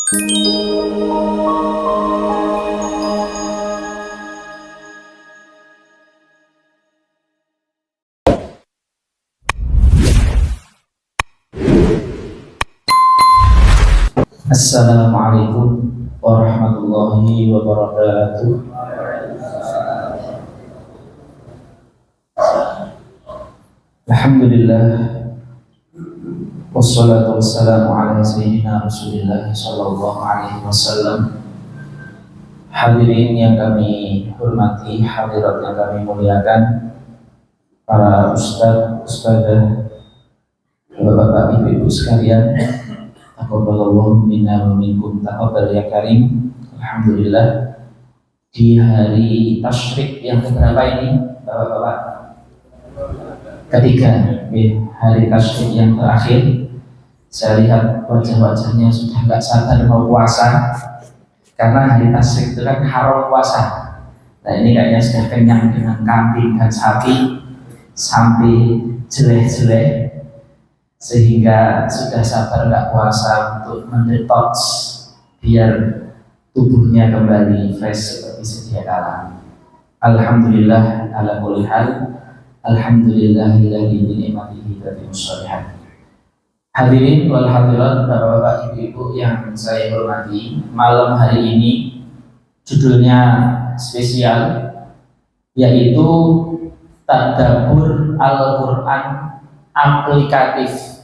Assalamualaikum warahmatullahi wabarakatuh. Alhamdulillah, wassalatu wassalamu ala sayyidina Rasulillah sallallahu alaihi wasallam. Hadirin yang kami hormati, hadirat yang kami muliakan, para ustaz, ustazah, bapak-bapak, ibu-ibu sekalian, taqabbalallahu minna wa minkum taqabbal ya karim. Alhamdulillah, di hari tasyrik yang keberapa ini bapak-bapak? Ketiga, hari tasyrik yang terakhir. Saya lihat wajah-wajahnya sudah nggak sabar mau puasa, karena hari tasyrik itu kan haram puasa. Nah ini kayaknya sudah kenyang dengan kambing dan sapi sampai jelek-jelek, sehingga sudah sabar nggak puasa untuk mendetoks biar tubuhnya kembali fresh seperti sedia kala. Alhamdulillah ala kulli hal. Alhamdulillahilladzi bi ni'matihi tatimmus shalihat. Hadirin wal hadirat, bapak-bapak, ibu-ibu yang saya hormati, malam hari ini judulnya spesial, yaitu Tadabbur Al-Quran aplikatif,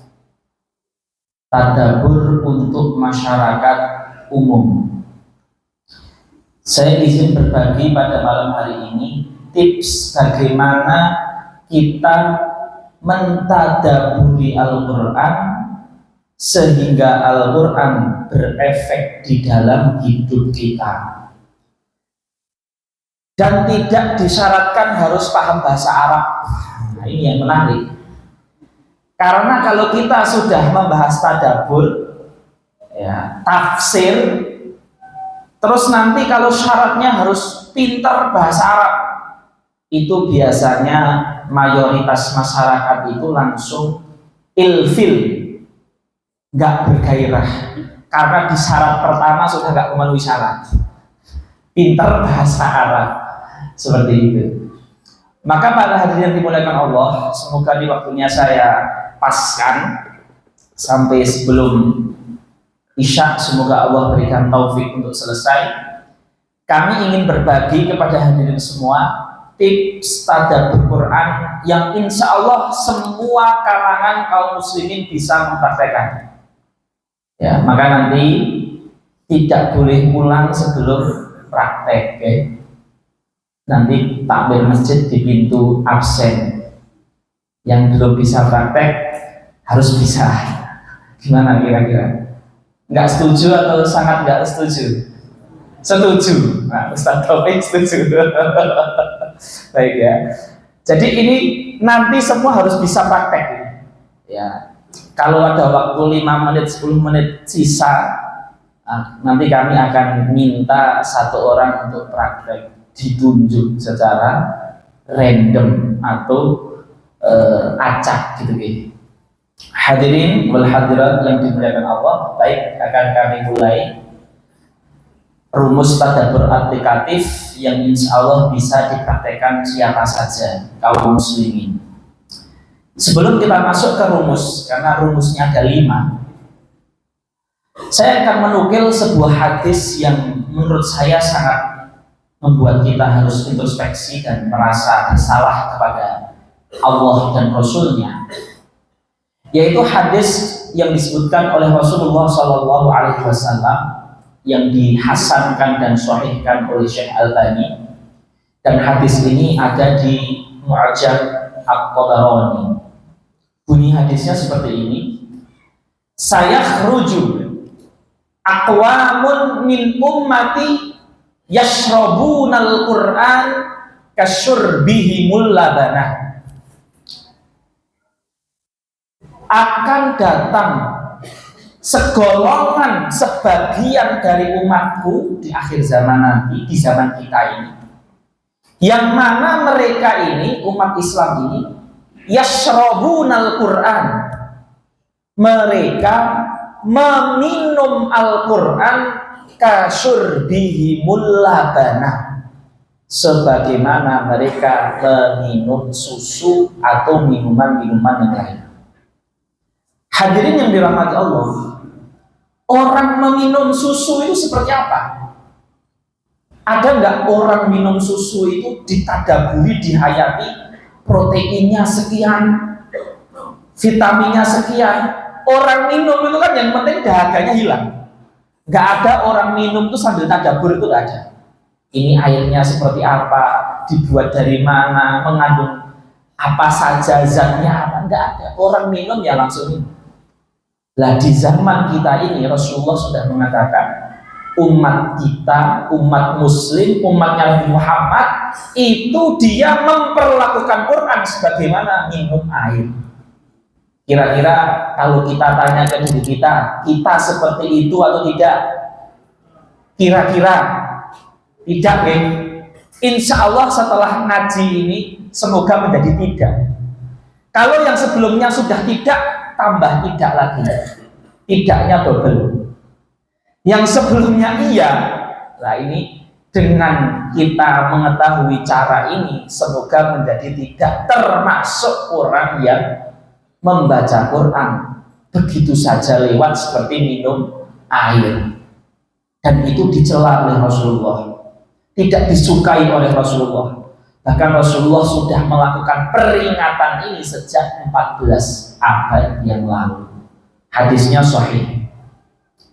tadabbur untuk masyarakat umum. Saya izin berbagi pada malam hari ini tips bagaimana kita mentadaburi Al-Quran sehingga Al-Quran berefek di dalam hidup kita, dan tidak disyaratkan harus paham bahasa Arab. Nah, ini yang menarik, karena kalau kita sudah membahas tadabbur, ya, tafsir, terus nanti kalau syaratnya harus pintar bahasa Arab, itu biasanya mayoritas masyarakat itu langsung ilfil, nggak bergairah, karena di syarat pertama sudah nggak memenuhi syarat pintar bahasa Arab, seperti itu. Maka pada hadirin yang dimuliakan Allah, semoga di waktunya saya paskan sampai sebelum Isya, semoga Allah berikan taufik untuk selesai. Kami ingin berbagi kepada hadirin semua tips tadabbur Quran yang insya Allah semua kalangan kaum muslimin bisa mempraktekkan. Ya, maka nanti tidak boleh pulang sebelum praktek. Okay? Nanti takbir masjid di pintu absen. Yang belum bisa praktek harus bisa. Gimana kira-kira? Nggak setuju atau sangat nggak setuju? Setuju. Nah, Ustaz Taufik setuju. Baik ya. Jadi ini nanti semua harus bisa praktek. Ya. Kalau ada waktu 5 menit, 10 menit sisa, nanti kami akan minta satu orang untuk praktek, ditunjuk secara random atau acak gitu. Hadirin wal hadirat yang dimuliakan Allah, baik, akan kami mulai rumus tadabbur aplikatif yang insya Allah bisa dipraktekkan siapa saja kaum muslimin. Sebelum kita masuk ke rumus, karena rumusnya ada 5, saya akan menukil sebuah hadis yang menurut saya sangat membuat kita harus introspeksi dan merasa bersalah kepada Allah dan Rasulnya, yaitu hadis yang disebutkan oleh Rasulullah SAW yang dihasankan dan sahihkan oleh Syekh Albani, dan hadis ini ada di Mu'jam At-Tabarani. Bunyi hadisnya seperti ini: sayakhruju aqwamun min ummati yashrabunal Qur'an kasyurbihimul labanah. Akan datang segolongan, sebagian dari umatku di akhir zaman nanti, di zaman kita ini, yang mana mereka ini, umat Islam ini, yashrabunal Qur'an, mereka meminum Al-Quran kasyurbihimul labana, sebagaimana mereka meminum susu atau minuman-minuman yang lain. Hadirin yang dirahmati Allah, orang meminum susu itu seperti apa? Ada nggak orang minum susu itu ditadaburi, dihayati, proteinnya sekian, vitaminnya sekian. Orang minum itu kan yang penting dahaganya hilang. Nggak ada orang minum itu sambil tadabur, itu nggak ada. Ini airnya seperti apa, dibuat dari mana, mengandung apa saja, zatnya apa, nggak ada. Orang minum ya langsung minum. Lah di zaman kita ini Rasulullah sudah mengatakan umat kita, umat muslim, umatnya Nabi Muhammad itu dia memperlakukan Quran sebagaimana minum air. Kira-kira kalau kita tanya ke diri kita seperti itu atau tidak? Kira-kira tidak, geng? Insya Allah setelah ngaji ini semoga menjadi tidak. Kalau yang sebelumnya sudah tidak, tambah tidak lagi, tidaknya double. Yang sebelumnya iya, nah ini dengan kita mengetahui cara ini semoga menjadi tidak, termasuk orang yang membaca Quran begitu saja lewat seperti minum air, dan itu dicela oleh Rasulullah, tidak disukai oleh Rasulullah. Bahkan Rasulullah sudah melakukan peringatan ini sejak 14 abad yang lalu. Hadisnya sahih.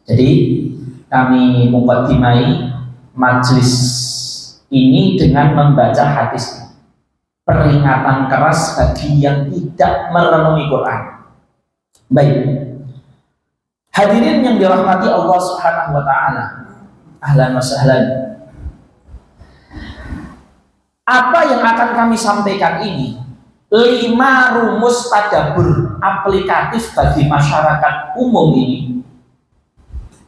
Jadi kami muqaddimai majlis ini dengan membaca hadis, peringatan keras bagi yang tidak merenungi Quran. Baik, hadirin yang dirahmati Allah Subhanahu wa taala, ahlan wa sahlan. Apa yang akan kami sampaikan ini 5 rumus tadabbur aplikatif bagi masyarakat umum ini,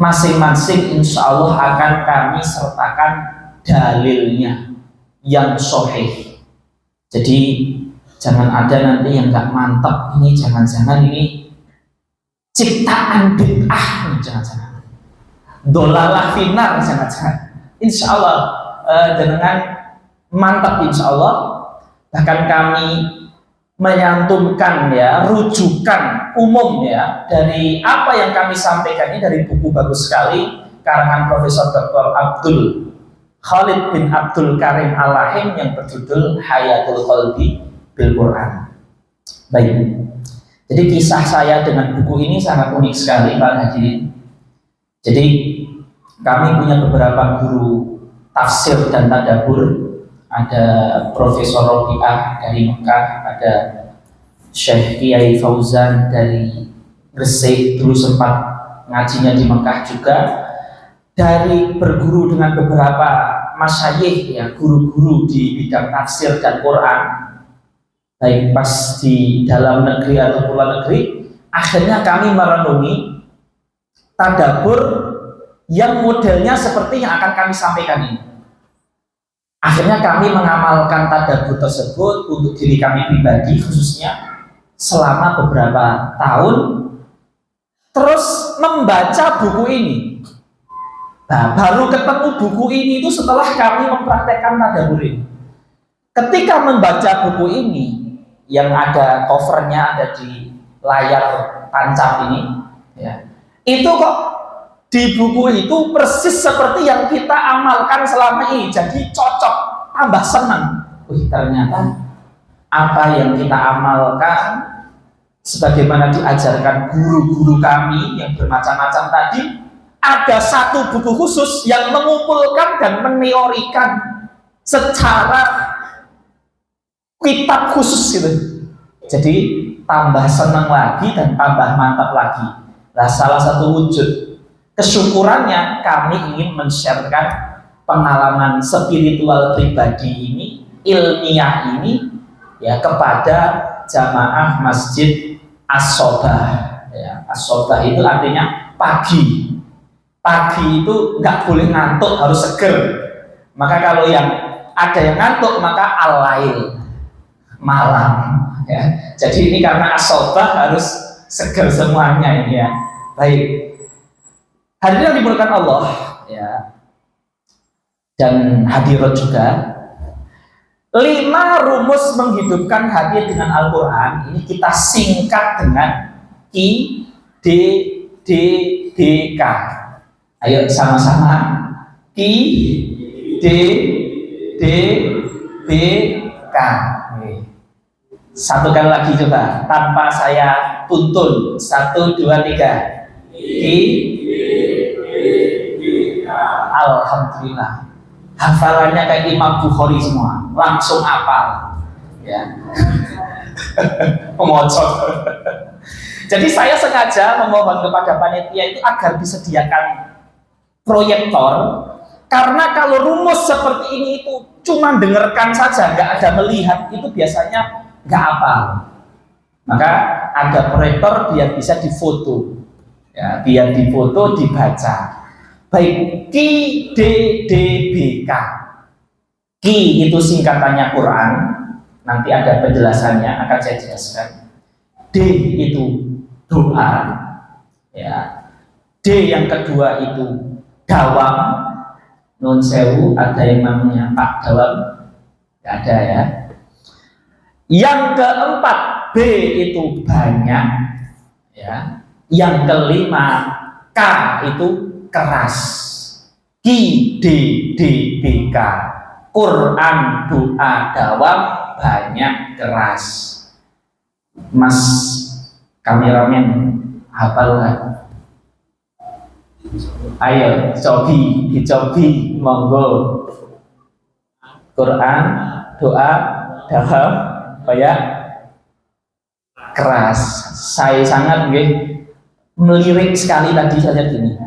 masing-masing insya Allah akan kami sertakan dalilnya yang sahih. Jadi jangan ada nanti yang nggak mantap, ini jangan-jangan ini ciptaan bid'ah, jangan-jangan dolalah finar, jangan-jangan. Insya Allah dengan mantap insya Allah. Bahkan kami menyantumkan ya rujukan umum ya dari apa yang kami sampaikan ini dari buku bagus sekali karangan Profesor Dr. Abdul Khalid bin Abdul Karim Al-Lahim yang berjudul Hayatul Qalbi bil Quran. Baik, jadi kisah saya dengan buku ini sangat unik sekali para hadirin. Jadi kami punya beberapa guru tafsir dan tadabbur. Ada Profesor Robi'ah dari Mekah, ada Syekh Kiai Fauzan dari Gresik, dulu sempat ngajinya di Mekah juga. Dari berguru dengan beberapa masyayikh ya, guru-guru di bidang tafsir dan Quran, baik pas di dalam negeri atau luar negeri. Akhirnya kami merenungi tadabbur yang modelnya seperti yang akan kami sampaikan ini. Akhirnya kami mengamalkan tadabbur tersebut untuk diri kami pribadi khususnya selama beberapa tahun, terus membaca buku ini. Nah, baru ketemu buku ini itu setelah kami mempraktekkan tadabbur ini. Ketika membaca buku ini yang ada covernya ada di layar tancap ini, ya, itu kok di buku itu persis seperti yang kita amalkan selama ini, jadi cocok, tambah senang. Wih, ternyata apa yang kita amalkan sebagaimana diajarkan guru-guru kami yang bermacam-macam tadi, ada satu buku khusus yang mengumpulkan dan meneorikan secara kitab khusus gitu. Jadi tambah senang lagi dan tambah mantap lagi. Nah, salah satu wujud kesyukurannya kami ingin men-sharekan pengalaman spiritual pribadi ini, ilmiah ini ya, kepada jamaah Masjid As-Sobah ya. As-Sobah itu artinya pagi. Pagi itu nggak boleh ngantuk, harus seger. Maka kalau yang ada yang ngantuk maka al-lail, malam ya. Jadi ini karena As-Sobah harus seger semuanya ini ya. Baik, Hadirin yang dimuliakan Allah, ya, dan hadirat juga. 5 rumus menghidupkan hati dengan Al-Quran ini kita singkat dengan IDDBK. Ayo sama-sama. IDDBK. Satu kali lagi coba tanpa saya tuntun. 1, 2, 3. Alhamdulillah. Hafalannya kayak Imam Bukhari semua, langsung hafal, ya. Memocok. Jadi saya sengaja memohon kepada panitia itu agar disediakan proyektor, karena kalau rumus seperti ini itu cuma dengarkan saja, nggak ada melihat, itu biasanya nggak hafal. Maka ada proyektor biar bisa difoto, ya, biar difoto, dibaca. Baik, IDDBK. Ki itu singkatannya Quran, nanti ada penjelasannya, akan saya jelaskan. D itu doa, ya. D yang kedua itu dawam. Non sewu, ada yang namanya Pak Dawam? Tidak ada, ya. Yang keempat, B itu banyak, ya. Yang kelima, K itu keras. IDDBK, Quran, doa, dawam, banyak, keras. Mas kameramen hafal nggak? Ayo dicobi, monggo. Quran, doa, dawam, banyak, keras. Saya sangat melirik sekali tadi saja gini.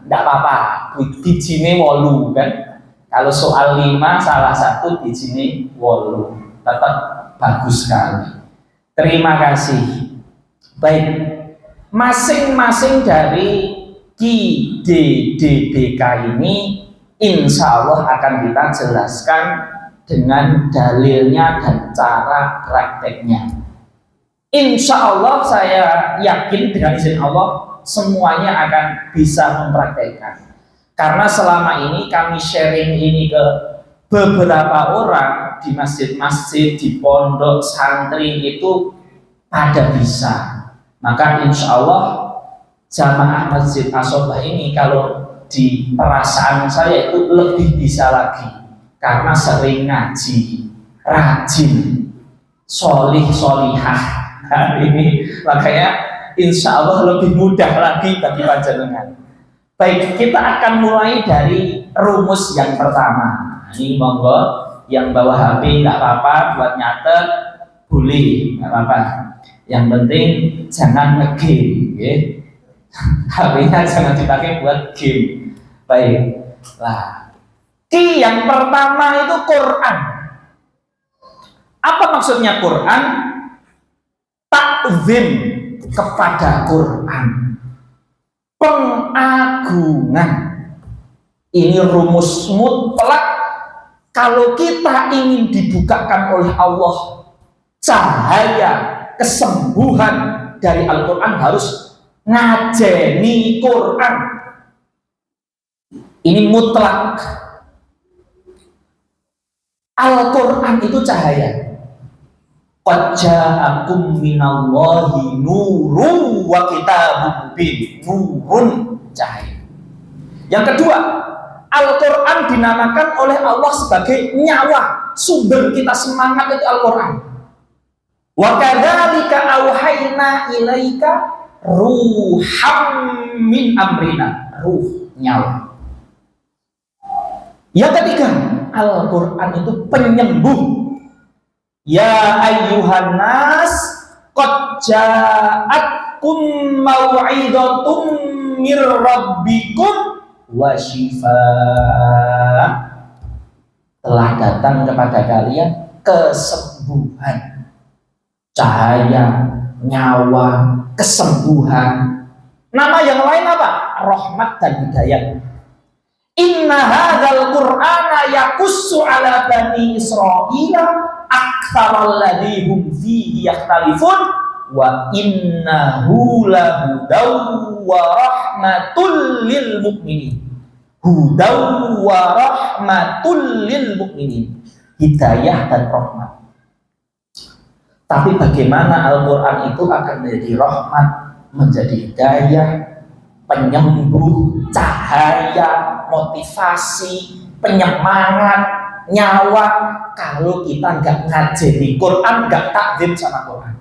Tidak apa-apa, bijine 8 kan. Kalau soal 5 salah satu bijine 8, tetap bagus sekali. Terima kasih. Baik, masing-masing dari IDDBK ini insya Allah akan kita jelaskan dengan dalilnya dan cara prakteknya. Insya Allah saya yakin dengan izin Allah semuanya akan bisa mempraktekkan, karena selama ini kami sharing ini ke beberapa orang di masjid-masjid, di pondok, santri itu pada bisa. Maka insya Allah jamaah Masjid Asobah ini kalau di perasaan saya itu lebih bisa lagi, karena sering ngaji, rajin, solih solihah hari ini, makanya insya Allah lebih mudah lagi bagi panjenengan. Baik, kita akan mulai dari rumus yang pertama. Ini monggo yang bawa HP nggak apa-apa, buat nyatet boleh, nggak apa-apa. Yang penting jangan nge-game, ya. HP-nya jangan dipakai buat game. Baik, lah. Ki yang pertama itu Quran. Apa maksudnya Quran? Takzim kepada Quran, pengagungan. Ini rumus mutlak. Kalau kita ingin dibukakan oleh Allah cahaya kesembuhan dari Al-Quran, harus ngajeni Quran. Ini mutlak. Al-Quran itu cahaya. Qad ja'akum minallahi nurun wa kitabun mubin. Nurun, cahaya. Yang kedua, Al-Quran dinamakan oleh Allah sebagai nyawa, sumber kita semangat itu Al-Quran. Wa kadzalika auhayna ilaika ruham min amrina. Ruh, nyawa. Yang ketiga, Al-Quran itu penyembuh. Ya ayyuhan nas qad ja'atkum mau'izatum mir rabbikum wa shifaa. Telah datang kepada kalian kesembuhan, cahaya, nyawa, kesembuhan. Nama yang lain apa? Rahmat dan hidayah. Inna hadzal qur'ana yaqussu ala bani Israila aktsaral ladzi hum fihi yakhtalifun wa innahu lahudaw wa rahmatul lil mu'minin. Hudaw wa rahmatul lil mu'minin. Hidayah dan rahmat. Tapi bagaimana Al-Quran itu akan menjadi rahmat, menjadi hidayah, penyembuh, cahaya, motivasi, penyemangat, nyawa, kalau kita nggak ngajeni Quran, nggak takdim sama Quran.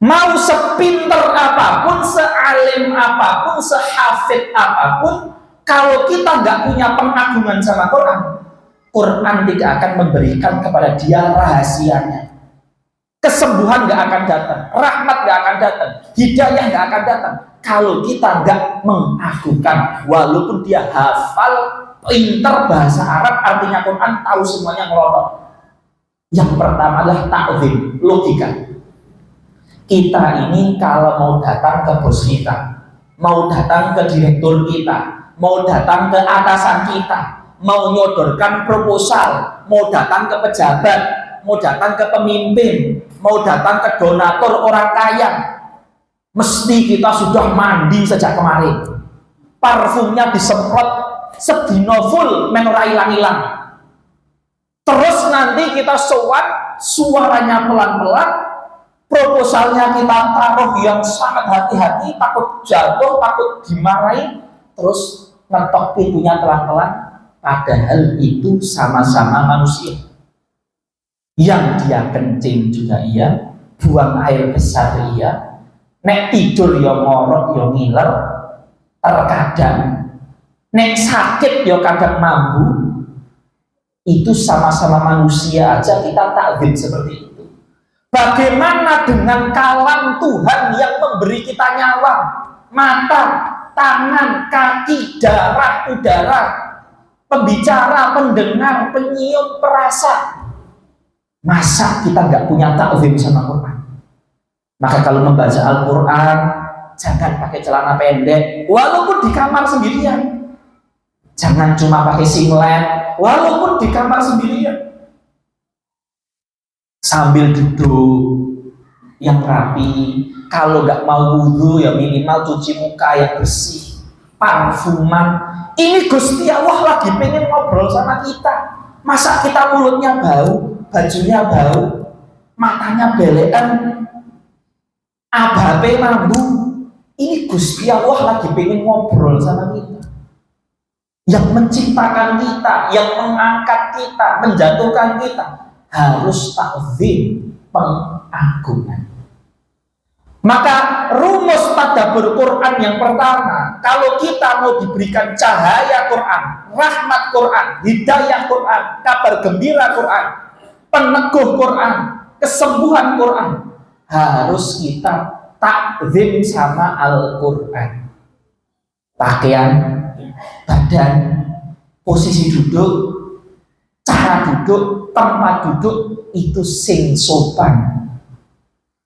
Mau sepinter apapun, sealim apapun, sehafid apapun, kalau kita nggak punya pengagungan sama Quran, Quran tidak akan memberikan kepada dia rahasianya. Kesembuhan nggak akan datang, rahmat nggak akan datang, hidayah nggak akan datang kalau kita nggak mengagungkan. Walaupun dia hafal, pinter bahasa Arab, artinya Quran, tahu semuanya ngelotok. Yang pertama adalah ta'zim, logika. Kita ini kalau mau datang ke bos kita, mau datang ke direktur kita, mau datang ke atasan kita, mau nyodorkan proposal, mau datang ke pejabat, mau datang ke pemimpin, mau datang ke donatur orang kaya, mesti kita sudah mandi sejak kemarin, parfumnya disemprot sedino full menora ilang-ilang. Terus nanti kita sowan, suaranya pelan-pelan, proposalnya kita taruh yang sangat hati-hati, takut jatuh, takut dimarahin, terus ngetok pintunya pelan-pelan, padahal itu sama-sama manusia. Yang dia kencing juga iya, buang air besar iya, nek tidur ya ngorok ya ngiler, terkadang nek sakit ya kadang mambu. Itu sama-sama manusia aja kita takzim seperti itu. Bagaimana dengan kalam Tuhan yang memberi kita nyawa, mata, tangan, kaki, darah, udara, pembicara, pendengar, penyium, perasa? Masa kita nggak punya ta'zim sama Quran? Maka kalau membaca Al-Quran, jangan pakai celana pendek, walaupun di kamar sendirian. Jangan cuma pakai singlet, walaupun di kamar sendirian. Sambil duduk yang rapi, kalau nggak mau wudhu ya minimal cuci muka yang bersih, parfuman. Ini Gusti Allah lagi pengen ngobrol sama kita. Masa kita mulutnya bau, bajunya bau, matanya belekan, abape mambu. Ini Gusti Allah lagi pengen ngobrol sama kita. Yang menciptakan kita, yang mengangkat kita, menjatuhkan kita, harus ta'zim, pengagungan. Maka rumus tadabbur Quran yang pertama, kalau kita mau diberikan cahaya Quran, rahmat Quran, hidayah Quran, kabar gembira Quran, peneguh Quran, kesembuhan Quran, harus kita takzim sama Al-Quran. Pakaian, badan, posisi duduk, cara duduk, tempat duduk, itu sing sopan.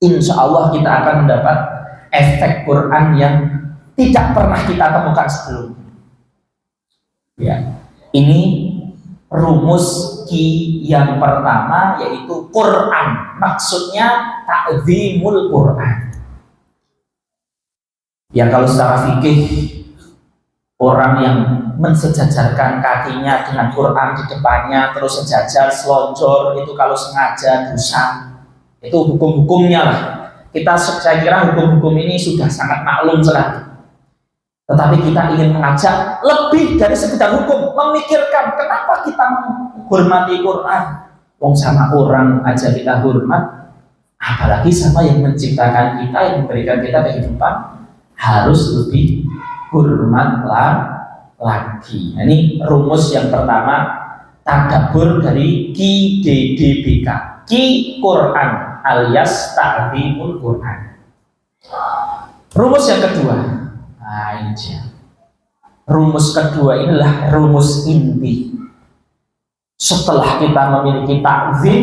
Insya Allah kita akan mendapat efek Quran yang tidak pernah kita temukan sebelumnya. Ya, ini rumus ki yang pertama, yaitu Quran. Maksudnya ta'zimul Quran. Ya kalau secara fikih, orang yang mensejajarkan kakinya dengan Quran di depannya terus sejajar selonjor, itu kalau sengaja dosa. Itu hukum-hukumnya lah. Saya kira hukum-hukum ini sudah sangat maklum sekali. Tetapi kita ingin mengajak lebih dari sekedar hukum, memikirkan kenapa kita menghormati Quran. Wong sama orang aja kita hormat, apalagi sama yang menciptakan kita, yang memberikan kita kehidupan, harus lebih hormat lagi. Nah, ini rumus yang pertama, tadabbur dari QDDBK, Ki Quran alias ta'zimul Quran. Rumus yang kedua, nah ini dia. Rumus kedua inilah rumus inti. Setelah kita memiliki ta'zim,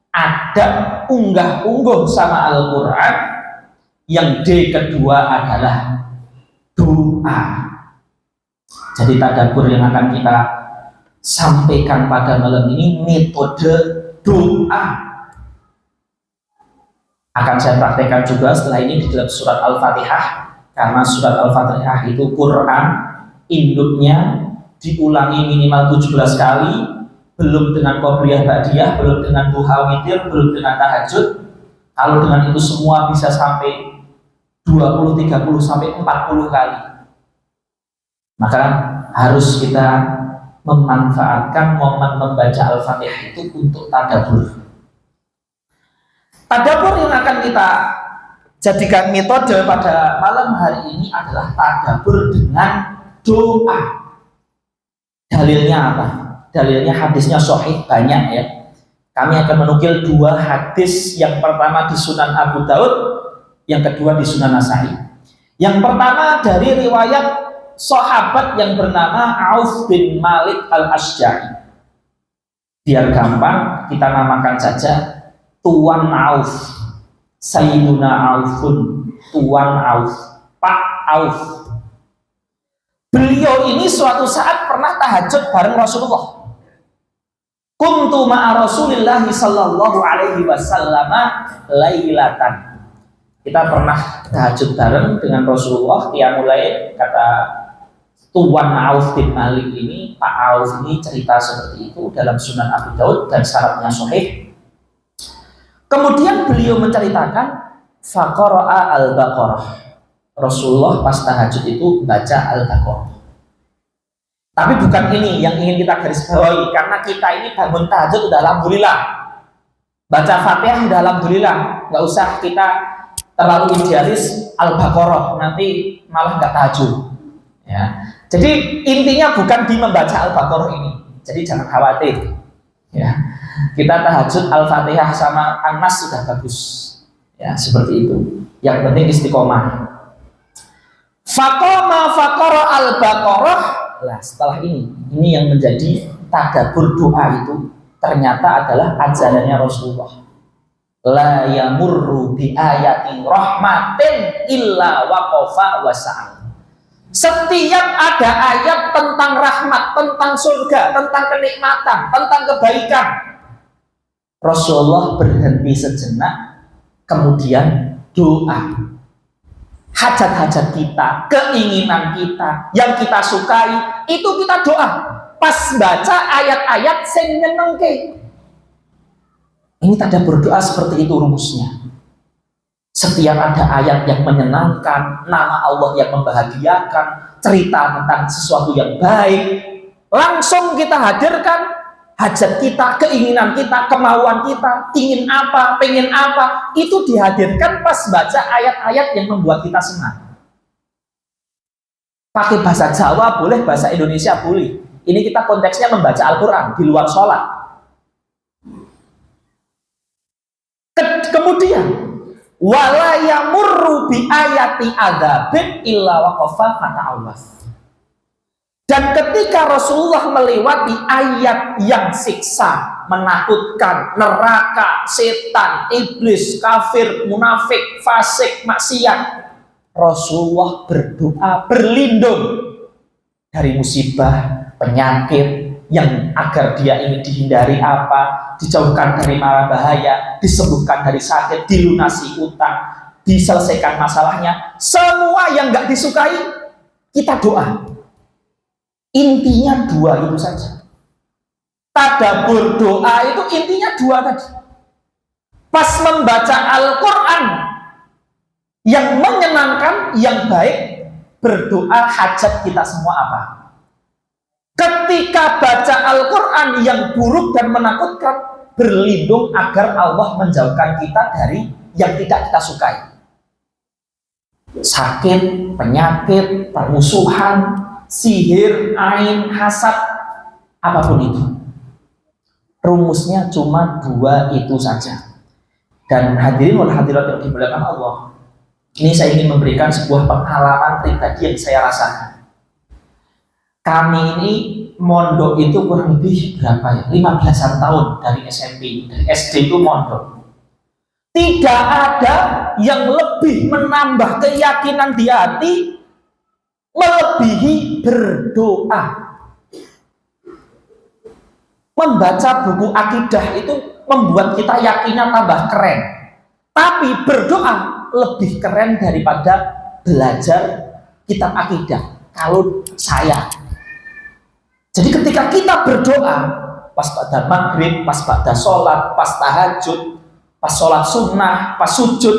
ada unggah-ungguh sama Al-Quran. Yang D kedua adalah doa. Jadi tadabbur yang akan kita sampaikan pada malam ini metode doa. Akan saya praktekkan juga setelah ini di dalam surat Al-Fatihah, karena surat Al-Fatihah itu Quran, induknya diulangi minimal 17 kali, belum dengan qobliyah ba'diyah, belum dengan duha witir, belum dengan tahajud. Kalau dengan itu semua bisa sampai 20, 30 sampai 40 kali. Maka harus kita memanfaatkan momen membaca Al-Fatihah itu untuk tadabbur. Tadabbur yang akan kita jadikan metode pada malam hari ini adalah tadabbur dengan doa. Dalilnya apa? Dalilnya hadisnya sahih banyak ya. Kami akan menukil 2 hadis, yang pertama di Sunan Abu Daud, yang kedua di Sunan Nasai. Yang pertama dari riwayat sahabat yang bernama Auf bin Malik al-Asja'i. Biar gampang kita namakan saja Tuan Auf, Sayyiduna Aufun, Tuan Auf, Pak Auf. Beliau ini suatu saat pernah tahajud bareng Rasulullah. Kuntu ma'a Rasulillahi sallallahu alaihi wasallam lailatan. Kita pernah tahajud bareng dengan Rasulullah, qiyamul lail. Kata Tuan Auf bin Malik ini, Pak Auf ini cerita seperti itu dalam Sunan Abu Daud dan syaratnya sahih. Kemudian beliau menceritakan faqara'a al-Baqarah. Rasulullah pas tahajud itu baca Al-Baqarah. Tapi bukan ini yang ingin kita garis bawahi, karena kita ini bangun tahajud udah alhamdulillah, baca Fatihah udah alhamdulillah, nggak usah kita terlalu idealis Al-Baqarah, nanti malah nggak tahajud. Ya. Jadi intinya bukan di membaca Al-Baqarah ini, jadi jangan khawatir. Ya. Kita tahajud Al-Fatihah sama An-Nas sudah bagus. Ya, seperti itu. Yang penting istiqomah. Faqama faqara Al-Baqarah. Nah, setelah ini yang menjadi tadabbur doa itu ternyata adalah ajarannya Rasulullah. La yamurru bi ayatin rahmatin illa waqafa wasa'al. Setiap ada ayat tentang rahmat, tentang surga, tentang kenikmatan, tentang kebaikan, Rasulullah berhenti sejenak, kemudian doa. Hajat-hajat kita, keinginan kita, yang kita sukai, itu kita doa. Pas baca ayat-ayat sing nyenengke. Ini tadabbur doa seperti itu rumusnya. Setiap ada ayat yang menyenangkan, nama Allah yang membahagiakan, cerita tentang sesuatu yang baik, langsung kita hadirkan hajat kita, keinginan kita, kemauan kita, ingin apa, pengen apa, itu dihadirkan pas baca ayat-ayat yang membuat kita senang. Pakai bahasa Jawa boleh, bahasa Indonesia boleh. Ini kita konteksnya membaca Al-Quran di luar sholat. Kemudian wala yamurru bi ayati adzabin illa waqafa fata'awwas. Dan ketika Rasulullah melewati ayat yang siksa, menakutkan, neraka, setan, iblis, kafir, munafik, fasik, maksiat, Rasulullah berdoa berlindung dari musibah, penyakit, yang agar dia ini dihindari apa, dijauhkan dari mara bahaya, disembuhkan dari sakit, dilunasi utang, diselesaikan masalahnya. Semua yang nggak disukai, kita doa. Intinya 2 itu saja. Tadabbur doa itu intinya 2 tadi. Pas membaca Al-Quran yang menyenangkan, yang baik, berdoa hajat kita semua apa. Ketika baca Al-Quran yang buruk dan menakutkan, berlindung agar Allah menjauhkan kita dari yang tidak kita sukai. Sakit, penyakit, permusuhan, sihir, ain, hasad, apapun itu. Rumusnya cuma 2 itu saja. Dan hadirin wal hadirat yang dimuliakan Allah, ini saya ingin memberikan sebuah pengalaman pribadi yang saya rasakan. Kami ini mondok itu kurang lebih berapa ya? 15-an tahun dari SMP, dari SD itu mondok. Tidak ada yang lebih menambah keyakinan di hati melebihi berdoa. Membaca buku akidah itu membuat kita yakinnya tambah keren, Tapi berdoa lebih keren daripada belajar kitab akidah. Kalau saya, jadi ketika kita berdoa, pas pada maghrib, pas pada sholat, pas tahajud, pas sholat sunnah, pas sujud,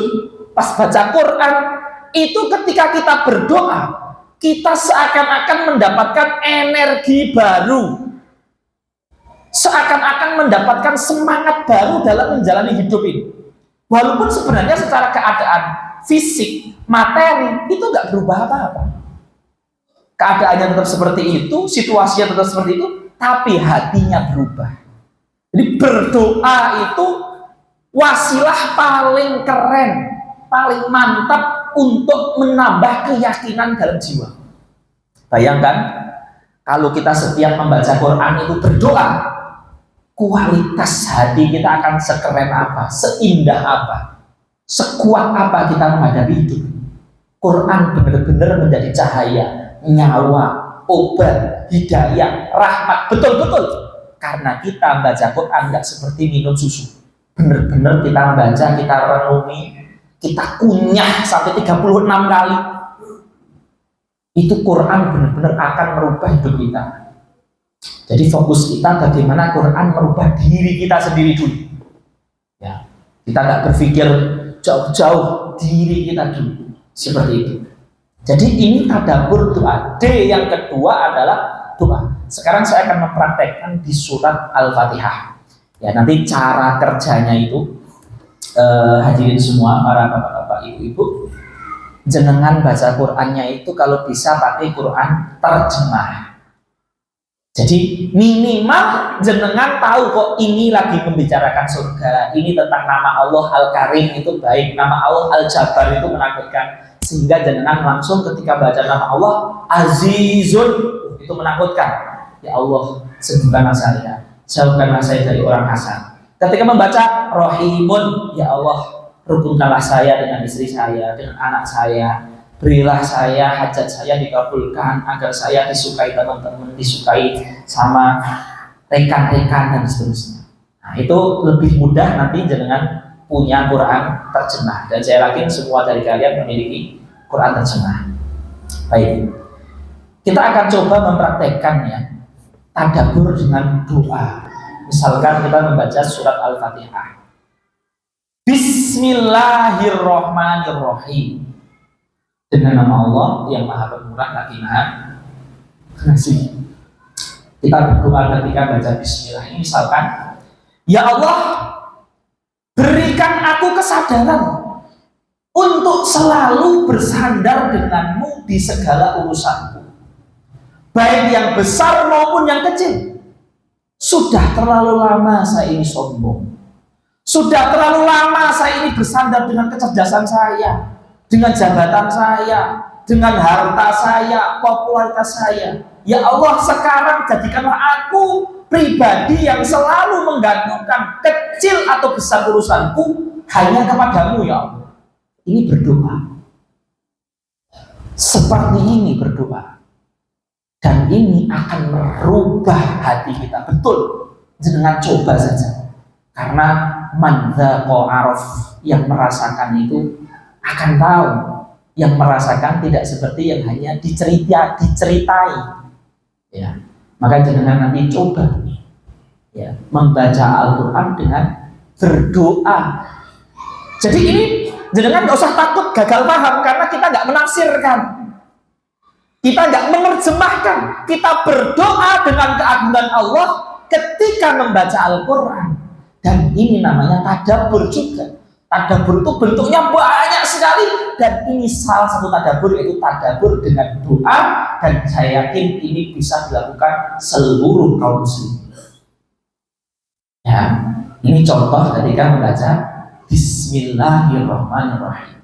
pas baca Quran, itu ketika kita berdoa, kita seakan-akan mendapatkan energi baru, seakan-akan mendapatkan semangat baru dalam menjalani hidup ini. Walaupun sebenarnya secara keadaan fisik, materi itu nggak berubah apa-apa, keadaannya tetap seperti itu, situasinya tetap seperti itu, tapi hatinya berubah. Jadi berdoa itu wasilah paling keren, paling mantap untuk menambah keyakinan dalam jiwa. Bayangkan kalau kita setiap membaca Quran itu berdoa, kualitas hati kita akan sekeren apa, seindah apa, sekuat apa kita menghadapi hidup. Quran benar-benar menjadi cahaya, nyawa, obat, hidayah, rahmat, betul-betul. Karena kita baca Quran nggak seperti minum susu. Benar-benar kita baca, kita renungi, kita kunyah sampai 36 kali. Itu Quran benar-benar akan merubah hidup kita. Jadi fokus kita bagaimana Quran merubah diri kita sendiri dulu. Ya, kita nggak berpikir jauh-jauh, diri kita dulu. Seperti itu. Jadi ini tadabbur doa. D yang kedua adalah doa. Sekarang saya akan mempraktekkan di surat Al-Fatihah. Ya, nanti cara kerjanya itu hadirin semua, para bapak-bapak, ibu-ibu, jenengan baca Qur'annya itu kalau bisa pakai Qur'an terjemah. Jadi minimal jenengan tahu kok ini lagi membicarakan surga, ini tentang nama Allah Al-Karim itu baik, nama Allah Al-Jabbar itu menakutkan, sehingga jenengan langsung ketika baca nama Allah Azizun itu menakutkan. Ya Allah, sembuhkanlah saya, jauhkanlah saya dari orang hasad. Ketika membaca Rohimun, ya Allah, rukunkanlah saya dengan istri saya, dengan anak saya, berilah saya hajat saya dikabulkan, agar saya disukai teman-teman, disukai sama rekan-rekan dan seterusnya. Nah, itu lebih mudah nanti jenengan punya Quran terjemah, dan saya yakin semua dari kalian memiliki Quran terjemah. Baik, kita akan coba mempraktekkannya tadabbur dengan doa. Misalkan kita membaca surat Al-Fatihah. Bismillahirrahmanirrahim. Dengan nama Allah yang Maha Pemurah lagi Maha Pengasih. Kita berdoa ketika baca Bismillah ini, misalkan, ya Allah, berikan aku kesadaran untuk selalu bersandar denganmu di segala urusanku, baik yang besar maupun yang kecil. Sudah terlalu lama saya ini sombong, sudah terlalu lama saya ini bersandar dengan kecerdasan saya, dengan jabatan saya, dengan harta saya, popularitas saya. Ya Allah, sekarang jadikanlah aku pribadi yang selalu menggantungkan kecil atau besar urusanku hanya kepadamu, ya Allah. Ini berdoa. Seperti ini berdoa. Dan ini akan merubah hati kita. Betul, jangan coba saja. Karena man dzaqa araf, yang merasakan itu akan tahu. Yang merasakan tidak seperti yang hanya diceritai. Ya, maka jangan nanti coba ya membaca Al-Quran dengan berdoa. Jadi ini jangan nggak usah takut gagal paham, karena kita nggak menafsirkan. Kita nggak menerjemahkan, kita berdoa dengan keagungan Allah ketika membaca Al-Quran. Dan ini namanya tadabbur juga. Tadabbur itu bentuknya banyak sekali, dan ini salah satu tadabbur, yaitu tadabbur dengan doa, dan saya yakin ini bisa dilakukan seluruh kaum muslim. Ya, ini contoh ketika membaca Bismillahirrahmanirrahim.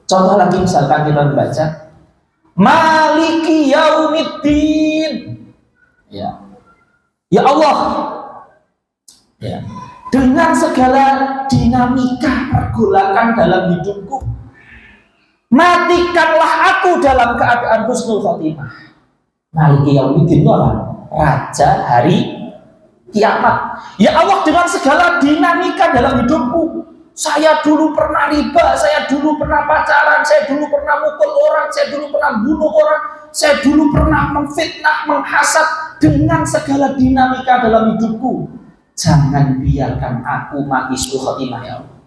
Contoh lagi, misalkan kita membaca Maliki Yaumiddin. Ya, ya Allah, ya, dengan segala dinamika pergolakan dalam hidupku, matikanlah aku dalam keadaan husnul khotimah. Maliki Yaumiddin itu apa? Raja hari kiamat. Ya Allah, dengan segala dinamika dalam hidupku, Saya dulu pernah riba, saya dulu pernah pacaran, saya dulu pernah mukul orang, saya dulu pernah bunuh orang, saya dulu pernah memfitnah, menghasad dengan segala dinamika dalam hidupku. Jangan biarkan aku mati su'ul khotimah ya Allah.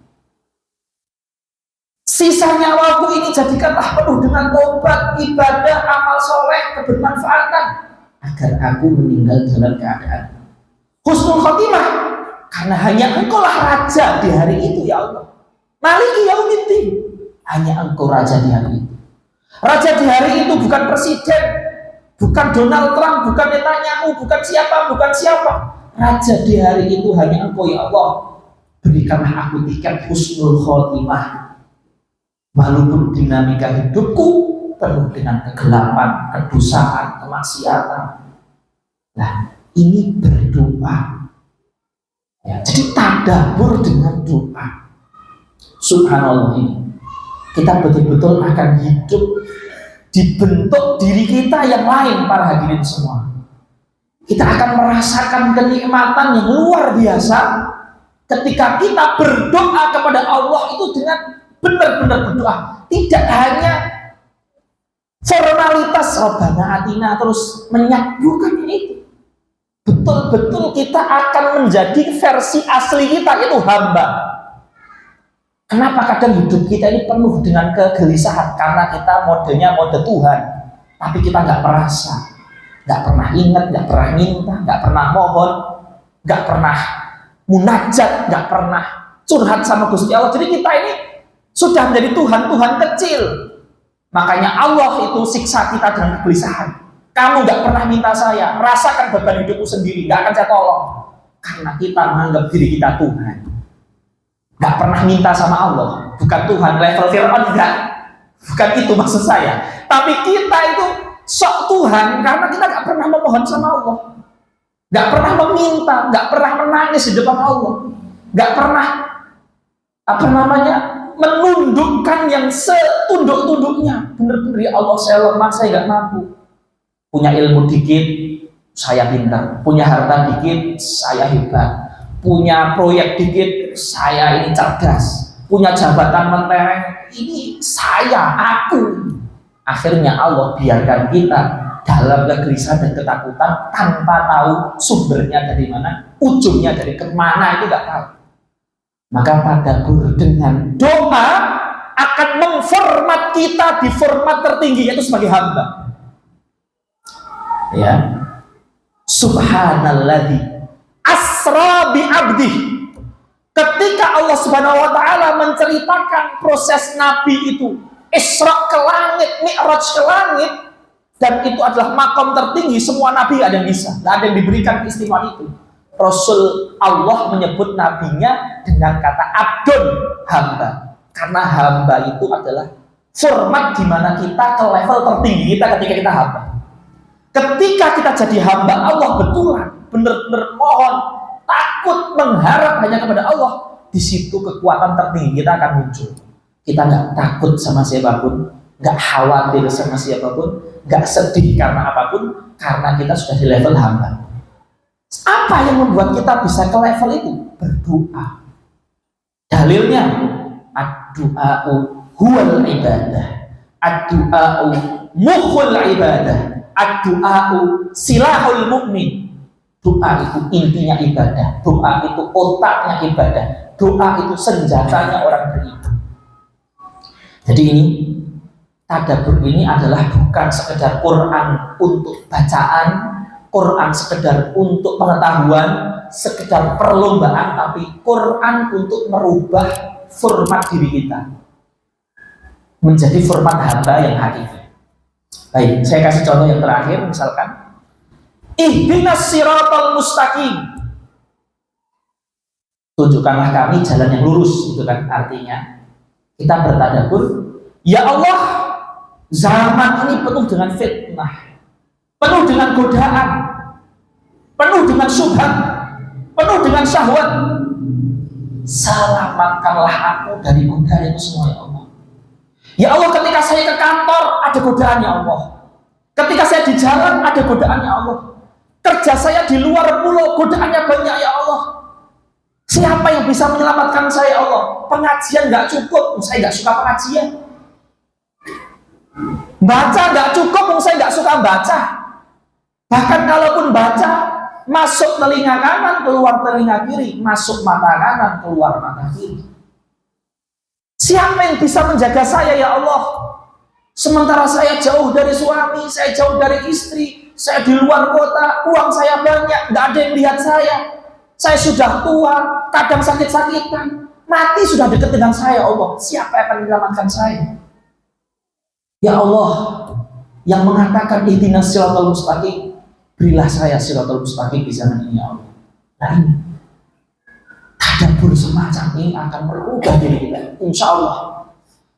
Sisa nyawaku ini jadikanlah penuh dengan tobat, ibadah, amal soleh, kebermanfaatan, agar aku meninggal dalam keadaan husnul khotimah. Karena hanya Engkau lah raja di hari itu ya Allah. Maliki yaumiddin. Hanya Engkau raja di hari itu. Raja di hari itu bukan presiden, bukan Donald Trump, bukan Netanyahu, bukan siapa. Raja di hari itu hanya Engkau ya Allah. Berikanlah aku tiket husnul khotimah. Walaupun dinamika hidupku penuh dengan kegelapan, kedosaan, kemaksiatan. Nah, ini berdoa. Ya, jadi tadabbur dengan doa. Subhanallah, ini kita betul-betul akan hidup dibentuk diri kita yang lain, para hadirin semua. Kita akan merasakan kenikmatan yang luar biasa ketika kita berdoa kepada Allah itu dengan benar-benar berdoa, tidak hanya formalitas Rabbana atina terus menyatukan itu. Betul-betul kita akan menjadi versi asli kita, itu hamba. Kenapa kadang hidup kita ini penuh dengan kegelisahan? Karena kita modenya mode Tuhan, tapi kita nggak merasa, nggak pernah ingat, nggak pernah minta, nggak pernah mohon, nggak pernah munajat, nggak pernah curhat sama Gusti Allah. Jadi kita ini sudah menjadi Tuhan kecil. Makanya Allah itu siksa kita dengan kegelisahan. Kamu nggak pernah minta saya, rasakan beban hidupku sendiri, nggak akan saya tolong. Karena kita menganggap diri kita Tuhan. Nggak pernah minta sama Allah, bukan Tuhan level Fir'aun, enggak. Bukan itu maksud saya. Tapi kita itu sok Tuhan karena kita nggak pernah memohon sama Allah, nggak pernah meminta, nggak pernah menangis di depan Allah, nggak pernah menundukkan yang setunduk-tunduknya. Bener-bener ya Allah, saya lemah, saya nggak mampu. Punya ilmu dikit, saya pintar. Punya harta dikit, saya hebat. Punya proyek dikit, saya ini cerdas. Punya jabatan mentereng, ini aku. Akhirnya Allah biarkan kita dalam kegelisahan dan ketakutan tanpa tahu sumbernya dari mana, ujungnya dari kemana, itu nggak tahu. Maka tadabbur dengan doa akan memformat kita di format tertinggi, yaitu sebagai hamba. Ya, subhanalladzi asra bi abdi. Ketika Allah Subhanahu wa taala menceritakan proses Nabi itu Isra ke langit, Mi'raj ke langit, dan itu adalah makom tertinggi, semua nabi ada yang bisa, ada yang diberikan keistimewaan itu. Rasul Allah menyebut nabinya dengan kata abdun, hamba, karena hamba itu adalah format di mana kita ke level tertinggi kita ketika kita hamba. Ketika kita jadi hamba Allah betulan, benar-benar mohon, takut, mengharap hanya kepada Allah, di situ kekuatan tertinggi kita akan muncul. Kita nggak takut sama siapapun, nggak khawatir sama siapapun, nggak sedih karena apapun, karena kita sudah di level hamba. Apa yang membuat kita bisa ke level itu? Berdoa. Dalilnya, ad-du'a'u huwal ibadah, ad-du'a'u mukhul ibadah, ad-du'a'u silahul mu'min. Doa itu intinya ibadah, doa itu otaknya ibadah, doa itu senjatanya orang beriman. Jadi ini tadabbur ini adalah bukan sekedar Quran untuk bacaan, Quran sekedar untuk pengetahuan, sekedar perlombaan, tapi Quran untuk merubah format diri kita menjadi format hamba yang hakiki. Baik, saya kasih contoh yang terakhir, misalkan ihdinas siratal mustaqim, tunjukkanlah kami jalan yang lurus. Itu kan artinya kita bertadabbur, ya Allah, zaman ini penuh dengan fitnah, penuh dengan godaan, penuh dengan syubhat, penuh dengan syahwat. Selamatkanlah aku dari godaan itu semua ya Allah. Ya Allah, ketika saya ke kantor ada godaan ya Allah, ketika saya di jalan ada godaan ya Allah, kerja saya di luar pulau godaannya banyak ya Allah. Siapa yang bisa menyelamatkan saya, Allah? Pengajian nggak cukup, saya nggak suka pengajian. Baca nggak cukup, saya nggak suka baca. Bahkan kalaupun baca, masuk telinga kanan, keluar telinga kiri, masuk mata kanan, keluar mata kiri. Siapa yang bisa menjaga saya, ya Allah? Sementara saya jauh dari suami, saya jauh dari istri, saya di luar kota, uang saya banyak, nggak ada yang lihat saya. Saya sudah tua, kadang sakit-sakitan, mati sudah dekat dengan saya, Allah. Siapa yang akan menyelamatkan saya? Ya Allah, yang mengatakan ihdinas siratal mustaqim, berilah saya siratal mustaqim di zaman ini, ya Allah. Nah ini, tadabbur semacam ini akan merubah diri kita, insya Allah.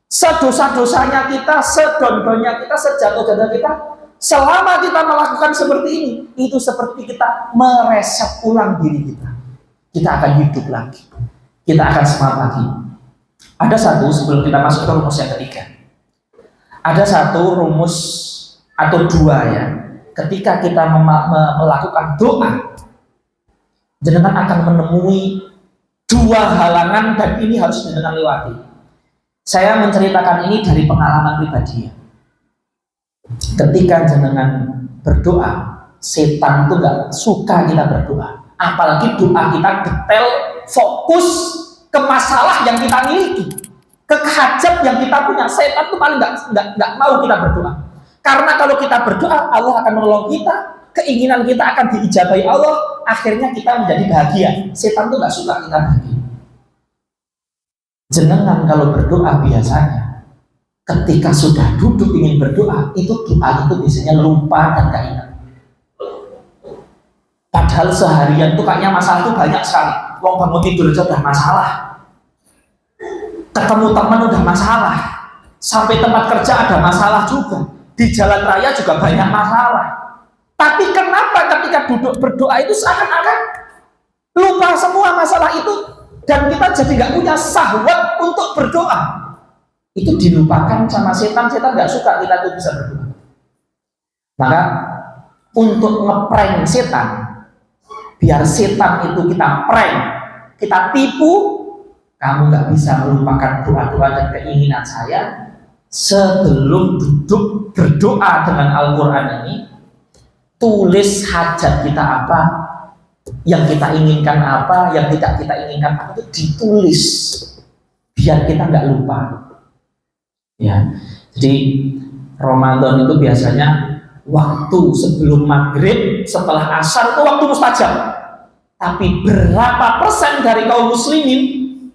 Sedosa-dosanya kita, sedondonnya kita, sejatuh-jatuh kita, selama kita melakukan seperti ini, itu seperti kita mereset ulang diri kita. Kita akan hidup lagi, kita akan semangat lagi. Ada satu, sebelum kita masuk ke rumus yang ketiga, ada satu rumus atau dua ya. Ketika kita melakukan doa, jenengan akan menemui dua halangan dan ini harus jenengan lewati. Saya menceritakan ini dari pengalaman pribadi. Ketika jenengan berdoa, setan itu gak suka kita berdoa. Apalagi doa kita detail, fokus ke masalah yang kita miliki, ke hajat yang kita punya. Setan itu paling gak mau kita berdoa. Karena kalau kita berdoa, Allah akan menolong kita, keinginan kita akan diijabahi Allah, akhirnya kita menjadi bahagia. Setan itu gak suka kita bahagia. Jenengan kalau berdoa biasanya, ketika sudah duduk ingin berdoa, itu doa itu biasanya lupa dan gak ingat. Padahal seharian tuh kayaknya masalah tuh banyak sekali. Wong bangun tidur aja udah masalah, ketemu teman udah masalah, sampai tempat kerja ada masalah juga, di jalan raya juga banyak masalah. Tapi kenapa ketika duduk berdoa itu seakan-akan lupa semua masalah itu, dan kita jadi nggak punya syahwat untuk berdoa? Itu dilupakan sama setan. Setan nggak suka kita tuh bisa berdoa. Maka untuk ngeprank setan, biar setan itu kita prank, kita tipu, kamu nggak bisa melupakan doa-doa dan keinginan saya. Sebelum duduk berdoa dengan Al-Quran ini, tulis hajat kita apa, yang kita inginkan apa, yang tidak kita inginkan apa, itu ditulis biar kita nggak lupa. Ya, jadi Ramadan itu biasanya waktu sebelum maghrib, setelah asar itu waktu mustajab. Tapi berapa persen dari kaum muslimin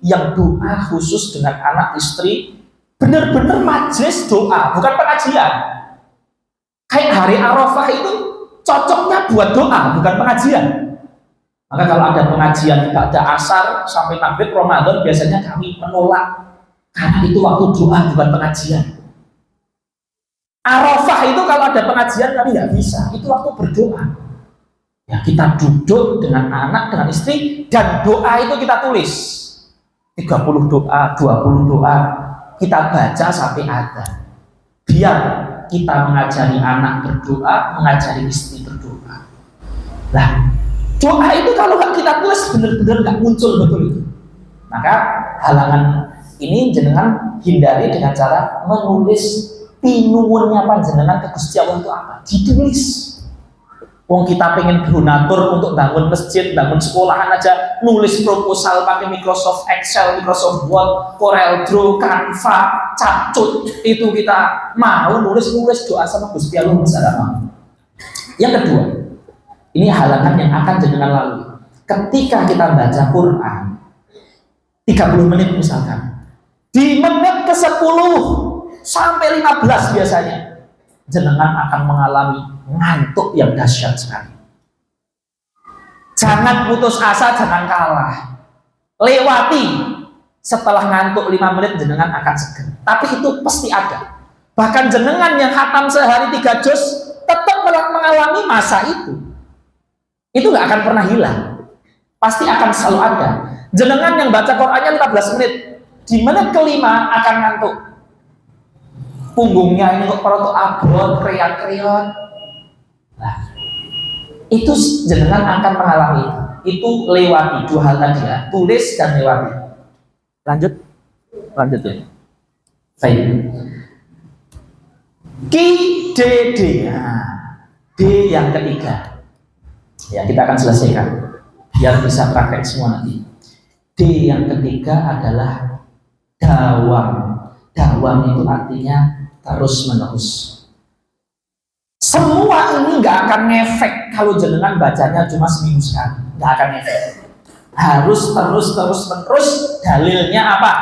yang doa khusus dengan anak istri, benar-benar majelis doa, bukan pengajian. Kayak hari Arafah itu cocoknya buat doa, bukan pengajian. Maka kalau ada pengajian tidak ada asar sampai maghrib Ramadan, biasanya kami menolak, karena itu waktu doa, bukan pengajian. Arafah itu kalau ada pengajian kami nggak bisa, itu waktu berdoa. Ya, kita duduk dengan anak, dengan istri, dan doa itu kita tulis 30 doa, 20 doa, kita baca sampai ada, biar kita mengajari anak berdoa, mengajari istri berdoa. Nah, doa itu kalau nggak kita tulis benar-benar nggak muncul betul itu. Maka halangan ini jenengan hindari dengan cara menulis pinuwunnya panjenengan ke Gusti Allah itu apa? Ditulis. Wong kita pengen donatur untuk bangun masjid, bangun sekolahan aja, nulis proposal pakai Microsoft Excel, Microsoft Word, Corel Draw, Canva, Capcut, itu kita mau nulis doa sama Gusti Allah bersama. Yang kedua, ini halangan yang akan jenengan lalui. Ketika kita baca Quran 30 menit misalkan, di menit ke 10 sampai 15 biasanya jenengan akan mengalami ngantuk yang dahsyat sekali. Jangan putus asa, jangan kalah, lewati. Setelah ngantuk 5 menit jenengan akan seger, tapi itu pasti ada. Bahkan jenengan yang khatam sehari 3 juz tetap mengalami masa itu nggak akan pernah hilang, pasti akan selalu ada. Jenengan yang baca Qurannya 15 menit, di menit kelima akan ngantuk, punggungnya ini kok perut abot, kriat-kriat. Nah, itu jenengan akan mengalami itu. itu lewati dua hal tadi ya, tulis dan lewati. Lanjut ya. Baik. Ki D D. Nah, D yang ketiga. Ya, kita akan selesaikan biar bisa praktek semua nanti. D yang ketiga adalah dawam. Dawam itu artinya terus menerus. Semua ini nggak akan ngefek kalau jenengan bacanya cuma seminggu sekali, nggak akan ngefek. Harus terus menerus. Dalilnya apa?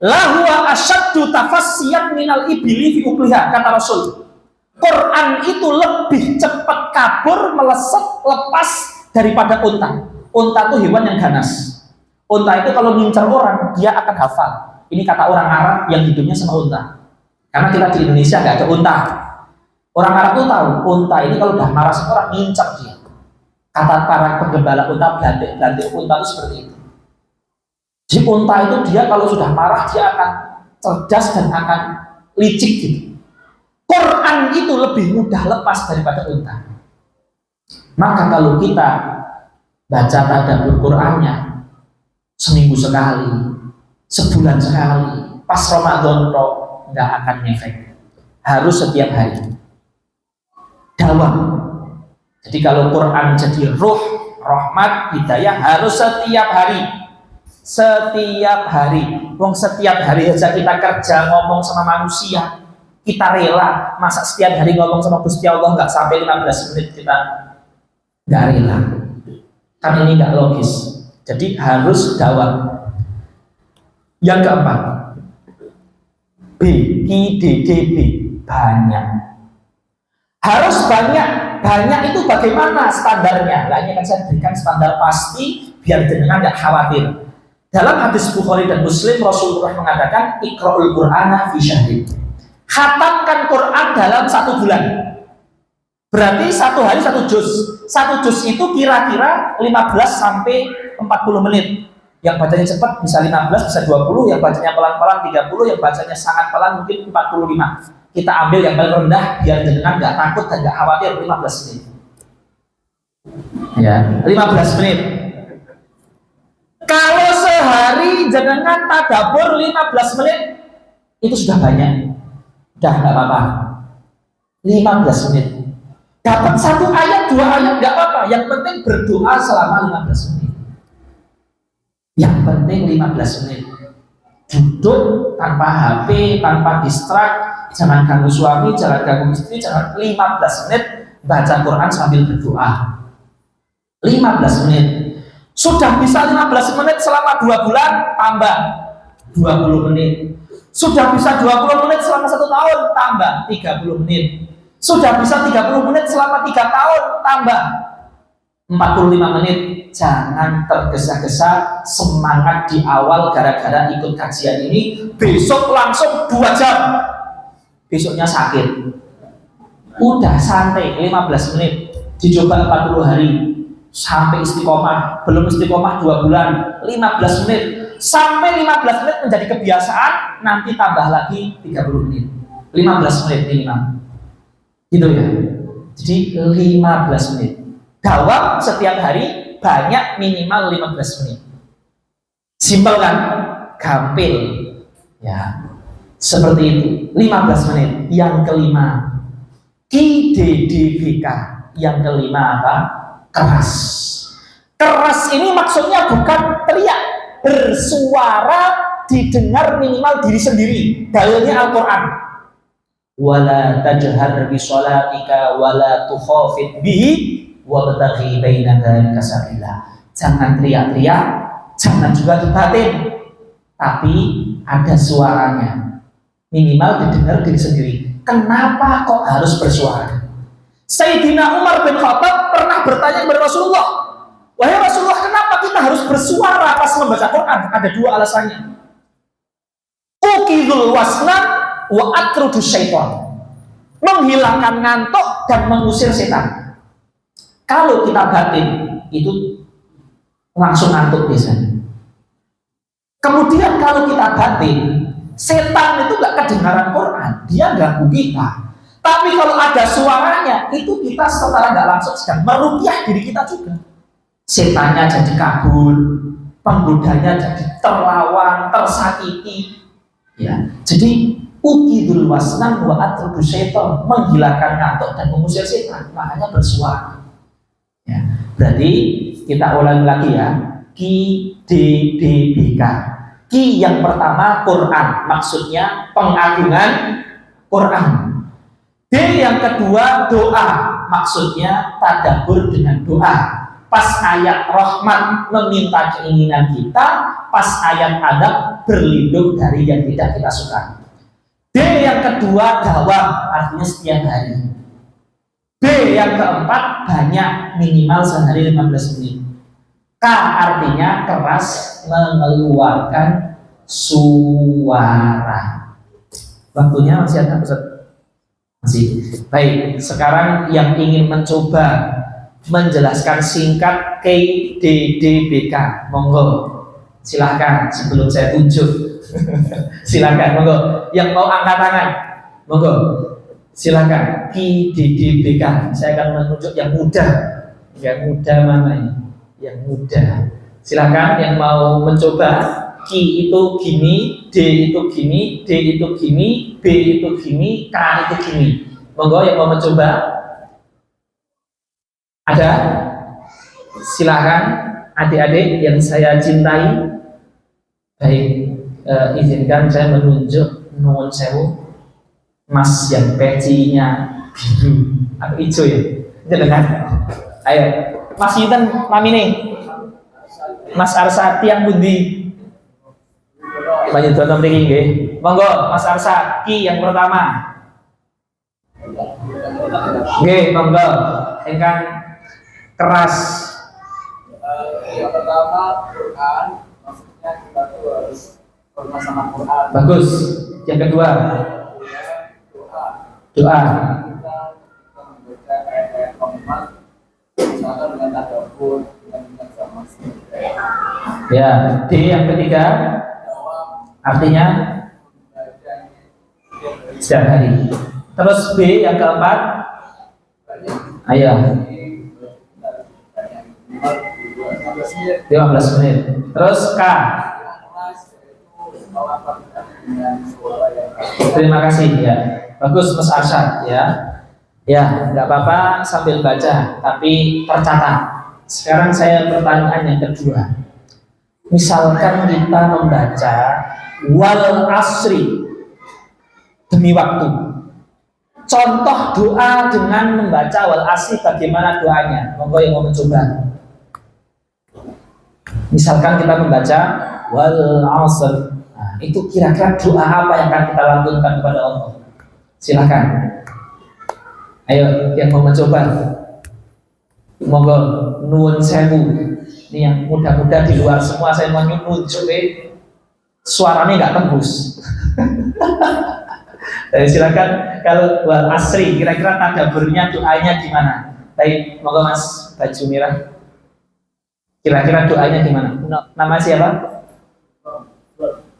Lahuwa asyaddu tafassiyan minal ibili fi ukliha, kata Rasul. Quran itu lebih cepat kabur, meleset, lepas daripada unta. Unta itu hewan yang ganas. Unta itu kalau ngincar orang, dia akan hafal. Ini kata orang Arab yang hidupnya sama unta. Karena kita di Indonesia nggak ada unta. Orang Arab tuh tahu, unta ini kalau udah marah sama orang, ngincar dia. Kata para penggembala unta, belantik unta itu seperti itu. Jadi unta itu dia kalau sudah marah, dia akan cerdas dan akan licik gitu. Quran itu lebih mudah lepas daripada unta. Maka kalau kita baca tadabbur Qurannya seminggu sekali, sebulan sekali, pas Ramadan toh nggak akan ngefek. Harus setiap hari. Dawam. Jadi kalau Quran jadi ruh, rahmat, hidayah harus setiap hari. Setiap hari. Wong setiap hari aja kita kerja ngomong sama manusia, kita rela. Masa setiap hari ngomong sama Gusti Allah nggak sampai 15 menit kita nggak rela. Kan ini nggak logis. Jadi harus dawam. Yang keempat, B, IDDB, banyak. Harus banyak. Banyak itu bagaimana standarnya? Nah, ini akan saya berikan standar pasti biar jenengan nggak khawatir. Dalam hadis Bukhari dan Muslim, Rasulullah mengatakan Iqra'ul Qur'ana fi syahrin. Khatamkan Quran dalam 1 bulan. Berarti 1 hari 1 juz. 1 juz itu kira-kira 15 sampai 40 menit. Yang bacanya cepat bisa 15, bisa 20, yang bacanya pelan-pelan 30, yang bacanya sangat pelan mungkin 45. Kita ambil yang paling rendah biar jenengan nggak takut dan nggak khawatir, 15 menit. Ya, 15 menit. Kalau sehari jenengan tadabbur 15 menit itu sudah banyak. Udah nggak apa-apa. 15 menit. Dapat 1 ayat, 2 ayat nggak apa-apa. Yang penting berdoa selama 15 menit. Yang penting 15 menit. Duduk tanpa HP, tanpa distrak, jangan ganggu suami, jangan ganggu istri, jangan 15 menit baca Quran sambil berdoa. 15 menit. Sudah bisa 15 menit selama 2 bulan, tambah 20 menit. Sudah bisa 20 menit selama 1 tahun, tambah 30 menit. Sudah bisa 30 menit selama 3 tahun, tambah 45 menit. Jangan tergesa-gesa, semangat di awal gara-gara ikut kajian ini, besok langsung 2 jam. Besoknya sakit. Udah santai 15 menit, dicoba 40 hari sampai istiqomah, belum istiqomah 2 bulan, 15 menit. Sampai 15 menit menjadi kebiasaan, nanti tambah lagi 30 menit. 15 menit minimal. Gitu ya. Jadi 15 menit. Dawam setiap hari banyak minimal 15 menit. Simpel kan? Gampil. Ya. Seperti itu. 15 menit. Yang kelima, IDDBK. Yang kelima apa? Keras. Keras ini maksudnya bukan teriak, bersuara, didengar minimal diri sendiri. Dalilnya Al-Quran. Wala tajhar bi sholatika wala tukhafit bihi wabtaghi baina dzalika sabila. Jangan teriak-teriak, jangan juga dibatin, tapi ada suaranya. Minimal didengar diri sendiri. Kenapa kok harus bersuara? Sayyidina Umar bin Khattab pernah bertanya kepada Rasulullah, wahai Rasulullah, kenapa kita harus bersuara pas membaca Quran? Ada 2 alasannya. Uqidul wasnan wa atrudus syaitan. Menghilangkan ngantuk dan mengusir setan. Kalau kita batin itu langsung ngantuk biasanya. Kemudian kalau kita batin, setan itu gak kedengaran Quran, dia ganggu kita. Tapi kalau ada suaranya, itu kita secara gak langsung sedang meruqyah diri kita juga. setannya jadi kabur, penggodanya jadi terlawan, tersakiti. Ya, jadi ukidul wasnan wa atrubu syaitan, menghilangkan ngantuk dan mengusir setan, makanya bersuara. Ya, berarti kita ulang lagi ya. Ki D D B K. Ki yang pertama Quran, maksudnya pengagungan Quran. D yang kedua doa, maksudnya tadabbur dengan doa. Pas ayat rahmat meminta keinginan kita, pas ayat adab berlindung dari yang tidak kita suka. D yang kedua dawam, artinya setiap hari. B yang keempat banyak, minimal sehari 15 menit. K artinya keras, mengeluarkan suara. Waktunya masih ada, Ustaz? Masih. Baik, sekarang yang ingin mencoba menjelaskan singkat KDDBK, monggo silahkan sebelum saya tunjuk. Silahkan, monggo. Yang mau angkat tangan, monggo. Silakan KDDBK. Saya akan menunjuk yang muda. Yang muda mana ini? Yang muda. Silakan yang mau mencoba. Ki itu gini, D itu gini, D itu gini, B itu gini, K itu gini. Monggo yang mau mencoba. Ada? Silakan adik-adik yang saya cintai. Baik, izinkan saya menunjuk nuwun sewu. Mas yang pecinya biru atau hijau ya, jangan. Ayo, Mas Yuten, mami nih, Mas Arsati yang bundi, banyak tonton tinggi, nggih. Monggo, Mas Arsati yang pertama, nggih, monggo, ingkang keras. Yang pertama Quran, maksudnya kita tuh harus hormat sama Quran. Bagus. Yang kedua doa. Kita membaca ayat-ayat Muhammad, misalkan dengan tadabbur, dengan sama. Ya, D yang ketiga artinya setiap hari. Terus B yang keempat, ayo 15 menit. Terus K. Terima kasih ya. Bagus Mas Arsyad ya. Ya, nggak apa-apa sambil baca, tapi tercatat. Sekarang saya pertanyaan yang kedua. Misalkan kita membaca wal asri demi waktu. Contoh doa dengan membaca wal asri, bagaimana doanya? Monggo yang mau mencoba. Misalkan kita membaca wal asr, nah, itu kira-kira doa apa yang akan kita lantunkan kepada Allah? Silakan. Ayo yang mau mencoba. Monggo nuwun sewu. Ini yang muda-muda di luar semua saya mau nunjuk suaranya nggak tembus. Jadi silakan kalau wal asri kira-kira tadabburnya doanya gimana? Baik, monggo Mas baju merah. Kira-kira doanya gimana? Nama siapa?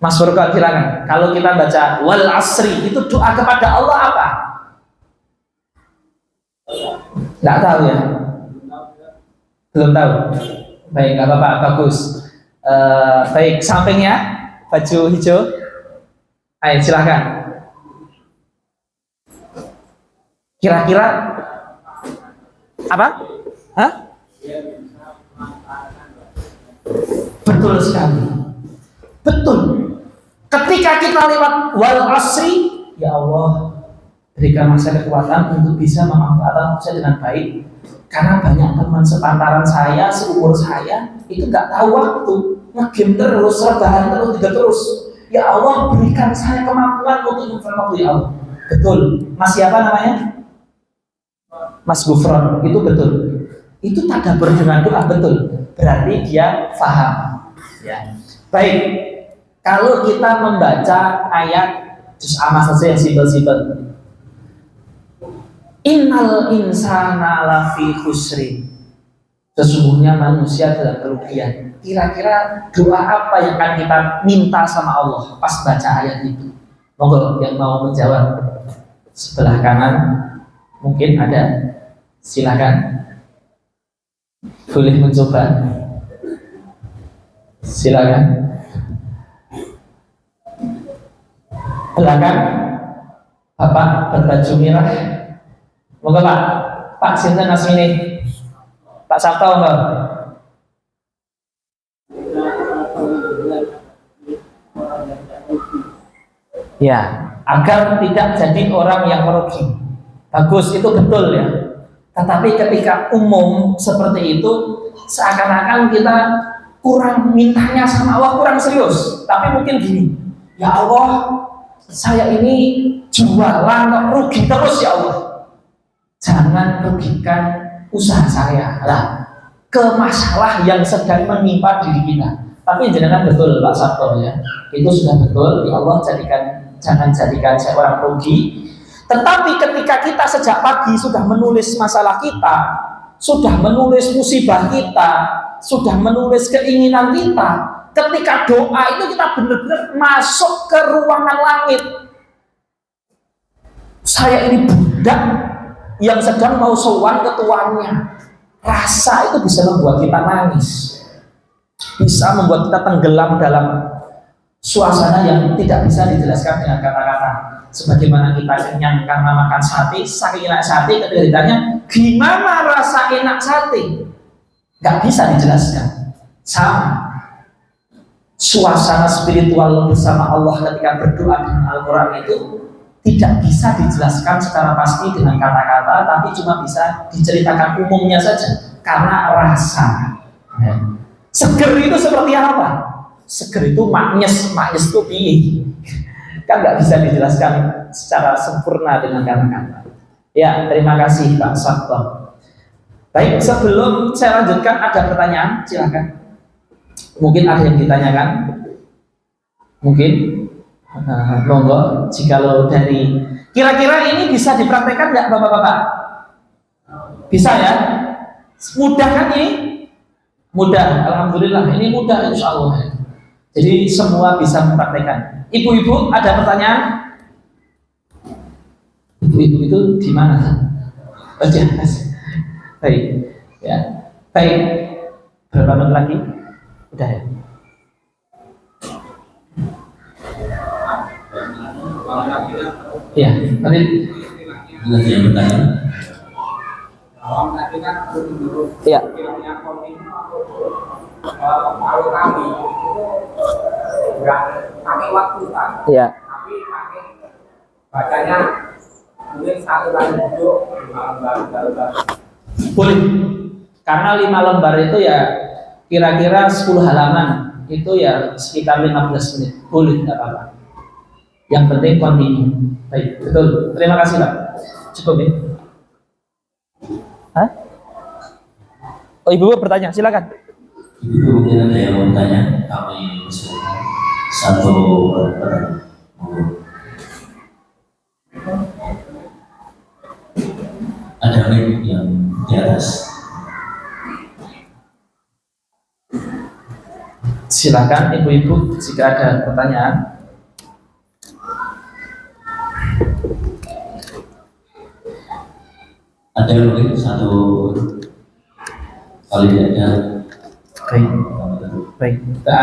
Mas Furqan, silakan. Kalau kita baca wal asri, itu doa kepada Allah apa? Nggak tahu ya? Belum tahu. Baik, nggak apa-apa, bagus. Baik, sampingnya baju hijau. Ayo, silakan. Kira-kira apa? Hah? Betul sekali. Betul. Ketika kita lewat wal asri, ya Allah, berikanlah saya kekuatan untuk bisa memanfaatkan saya dengan baik. Karena banyak teman sepantaran saya, seumur saya, itu nggak tahu waktu, ngegame terus, rebahan terus, tidak terus. Ya Allah, berikan saya kemampuan untuk waktu, ya Allah. Betul. Mas siapa namanya? Mas Gufron. Itu betul. Itu tadabbur dengan doa, betul. Berarti dia faham. Ya. Baik. Kalau kita membaca ayat juz amma saja yang simpel-simpel. Innal insana lafi khusrin. Sesungguhnya manusia dalam kerugian. Kira-kira doa apa yang akan kita minta sama Allah pas baca ayat itu? Monggo yang mau menjawab. Sebelah kanan mungkin ada. Silakan. Boleh mencoba. Silakan. Belakang Bapak berbaju merah. Moga Pak. Pak sinten asmine? Pak Sabto Mbak. Ya, agar tidak jadi orang yang merugi. Bagus, itu betul ya. Tetapi ketika umum seperti itu, seakan-akan kita kurang mintanya sama Allah, kurang serius. Tapi mungkin gini, ya Allah, saya ini jualan kok rugi terus ya Allah. Jangan rugikan usaha saya lah ke masalah yang sedang menimpa diri kita. Tapi jangan betul Pak Sabto ya, itu sudah betul. Ya Allah, jangan jadikan saya orang rugi. Tetapi ketika kita sejak pagi sudah menulis masalah kita, sudah menulis musibah kita, sudah menulis keinginan kita, ketika doa itu kita benar-benar masuk ke ruangan langit. Saya ini budak yang sedang mau sowan ke tuannya. Rasa itu bisa membuat kita nangis, bisa membuat kita tenggelam dalam suasana yang tidak bisa dijelaskan dengan kata-kata. Sebagaimana kita kenyang karena makan sate, saking enak sate, ketika ditanya gimana rasa enak sate, nggak bisa dijelaskan. Sama suasana spiritual bersama Allah ketika berdoa dengan Al-Quran itu tidak bisa dijelaskan secara pasti dengan kata-kata, tapi cuma bisa diceritakan umumnya saja karena rasa. Seger itu seperti apa? Seger itu magnes itu piye? Kan nggak bisa dijelaskan secara sempurna dengan kata-kata. Ya, terima kasih Pak Sabto. Baik, sebelum saya lanjutkan ada pertanyaan, silakan. Mungkin ada yang ditanyakan, mungkin monggo. Jikalau dari kira-kira ini bisa dipraktekkan nggak bapak-bapak? Bisa ya? Mudah kan ini? Mudah, alhamdulillah. Ini mudah insya Allah. Jadi semua bisa mempraktekkan. Ibu-ibu ada pertanyaan? Ibu-ibu itu di mana? Baik, ya. Baik. Berapa menit lagi? Udah ya. Iya, nanti yang bertanya. Iya. Kalau kami nggak pakai waktu kan, Iya. tapi pakai bacanya mungkin satu kali duduk 5 lembar. Boleh. Karena 5 lembar itu ya kira-kira 10 halaman, itu ya sekitar 15 menit. Boleh, tidak apa-apa. Yang penting continue. Baik, betul. Terima kasih Pak. Cukup ya. Hah? Oh, ibu bertanya, silakan. Ibu mungkin ada yang mau bertanya, kami usulkan satu pertanyaan. Ada mic yang di atas. Silakan ibu-ibu jika ada pertanyaan. Ada yang mungkin satu kali ada. Baik. Baik.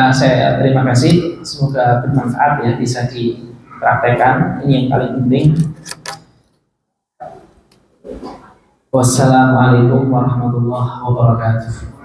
Saya terima kasih. Semoga bermanfaat ya, bisa dipraktekkan. Ini yang paling penting. Wassalamualaikum warahmatullahi wabarakatuh.